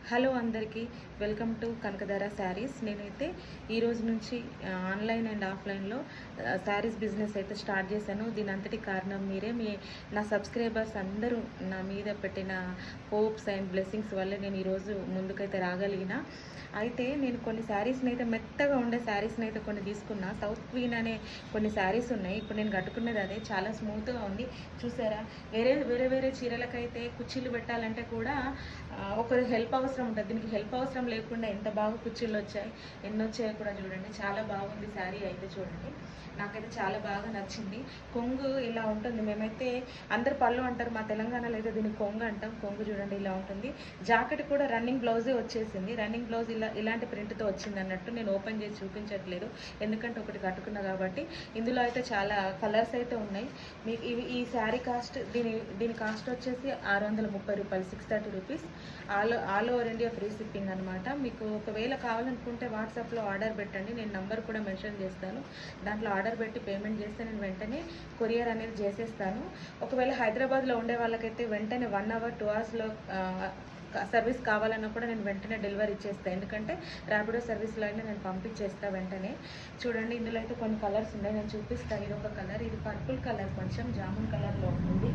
Hello అందరికీ welcome to Kanakadhara saris. నేనైతే ఈ రోజు నుంచి ఆన్లైన్ అండ్ ఆఫ్లైన్లో శారీస్ బిజినెస్ అయితే స్టార్ట్ చేశాను. దీని అంతటి కారణం మీరే. నా సబ్స్క్రైబర్స్ అందరూ నా మీద పెట్టిన హోప్స్ అండ్ బ్లెస్సింగ్స్ వల్ల నేను ఈరోజు ముందుకైతే రాగలిగిన. అయితే నేను కొన్ని శారీస్ని అయితే మెత్తగా ఉండే శారీస్ని అయితే కొన్ని తీసుకున్నా. సౌత్ క్వీన్ అనే కొన్ని శారీస్ ఉన్నాయి. ఇప్పుడు నేను కట్టుకున్నది అదే, చాలా స్మూత్గా ఉంది. చూసారా, వేరే వేరే చీరలకైతే కుర్చీలు పెట్టాలంటే కూడా ఒకరి హెల్ప్ అవసరం ఉంటుంది. దీనికి హెల్ప్ అవసరం లేకుండా ఎంత బాగా కుర్చీలు వచ్చాయి, ఎన్ని వచ్చాయో కూడా చూడండి. చాలా బాగుంది శారీ అయితే. చూడండి, నాకైతే చాలా బాగా నచ్చింది. కొంగు ఇలా ఉంటుంది. మేమైతే అందరు పళ్ళు అంటారు, మా తెలంగాణలో అయితే దీన్ని కొంగు అంటాం. కొంగు చూడండి ఇలా ఉంటుంది. జాకెట్ కూడా రన్నింగ్ బ్లౌజే వచ్చేసింది. రన్నింగ్ బ్లౌజ్ ఇలాంటి ప్రింట్తో వచ్చింది అన్నట్టు. నేను ఓపెన్ చేసి చూపించట్లేదు, ఎందుకంటే ఒకటి కట్టుకున్నా కాబట్టి. ఇందులో అయితే చాలా కలర్స్ అయితే ఉన్నాయి. మీకు ఈ శారీ కాస్ట్, దీని కాస్ట్ వచ్చేసి 630 రూపాయలు, 630 rupees. All over India free shipping అనమాట. మీకు ఒకవేళ కావాలనుకుంటే వాట్సాప్లో ఆర్డర్ పెట్టండి. నేను నంబర్ కూడా మెన్షన్ చేస్తాను. దాంట్లో ఆర్డర్ పెట్టి పేమెంట్ చేస్తే నేను వెంటనే కొరియర్ అనేది చేసేస్తాను. ఒకవేళ హైదరాబాద్లో ఉండే వాళ్ళకైతే వెంటనే 1 అవర్ 2 అవర్స్లో సర్వీస్ కావాలన్నా కూడా నేను వెంటనే డెలివరీ ఇచ్చేస్తాను. ఎందుకంటే ర్యాపిడో సర్వీస్లో అయినా నేను పంపించేస్తాను వెంటనే. చూడండి, ఇందులో అయితే కొన్ని కలర్స్ ఉన్నాయి, నేను చూపిస్తాను. ఇది ఒక కలర్, ఇది పర్పుల్ కలర్, కొంచెం జామున్ కలర్లో ఉంటుంది.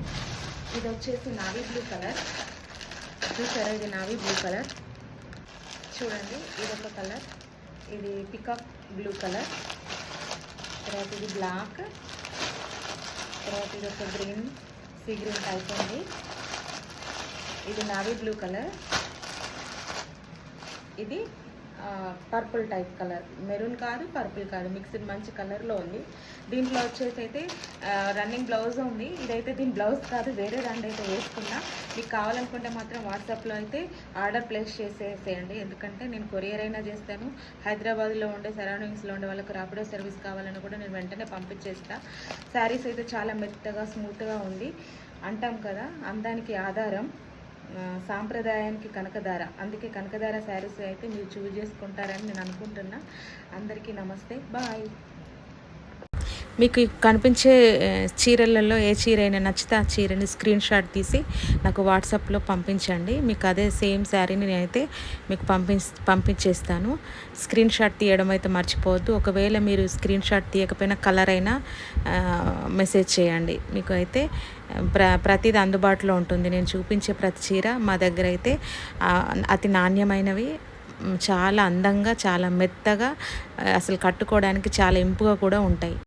ఇది వచ్చేసి నావీ బ్లూ కలర్. చూసారా, ఇది నావీ బ్లూ కలర్. చూడండి, ఇది ఒక కలర్, ఇది పికాక్ బ్లూ కలర్. తర్వాత ఇది బ్లాక్. తర్వాత ఇది ఒక గ్రీన్, సీ గ్రీన్ టైప్ ఉంది. ఇది నావీ బ్లూ కలర్. ఇది పర్పుల్ టైప్ కలర్, మెరూన్ కాదు పర్పుల్ కాదు, మిక్స్డ్ మంచి కలర్లో ఉంది. దీంట్లో వచ్చేసి అయితే రన్నింగ్ బ్లౌజ్ ఉంది. ఇదైతే దీని బ్లౌజ్ కాదు, వేరే దాన్ని అయితే వేసుకున్నా. మీకు కావాలనుకుంటే మాత్రం వాట్సాప్లో అయితే ఆర్డర్ ప్లేస్ చేసేసేయండి. ఎందుకంటే నేను కొరియర్ అయినా చేస్తాను. హైదరాబాద్లో ఉండే సరౌండింగ్స్లో ఉండే వాళ్ళకి ర్యాపిడో సర్వీస్ కావాలన్నా కూడా నేను వెంటనే పంపించేస్తా. శారీస్ అయితే చాలా మెత్తగా స్మూత్గా ఉంది. అంటాం కదా, అందానికి ఆధారం సాంప్రదాయానికి కనకధార. అందుకే కనకధార శారీస్ అయితే మీరు చూజ్ చేసుకుంటారని నేను అనుకుంటున్నా. అందరికీ నమస్తే, బాయ్. మీకు కనిపించే చీరలలో ఏ చీర అయినా నచ్చితే ఆ చీరని స్క్రీన్ షాట్ తీసి నాకు వాట్సాప్లో పంపించండి. మీకు అదే సేమ్ శారీని నేనైతే మీకు పంపించేస్తాను. స్క్రీన్ షాట్ తీయడం అయితే మర్చిపోవద్దు. ఒకవేళ మీరు స్క్రీన్ షాట్ తీయకపోయినా కలర్ అయినా మెసేజ్ చేయండి. మీకు అయితే ప్రతిది అందుబాటులో ఉంటుంది. నేను చూపించే ప్రతి చీర మా దగ్గర అయితే అతి నాణ్యమైనవి, చాలా అందంగా, చాలా మెత్తగా, అసలు కట్టుకోవడానికి చాలా ఇంపుగా కూడా ఉంటాయి.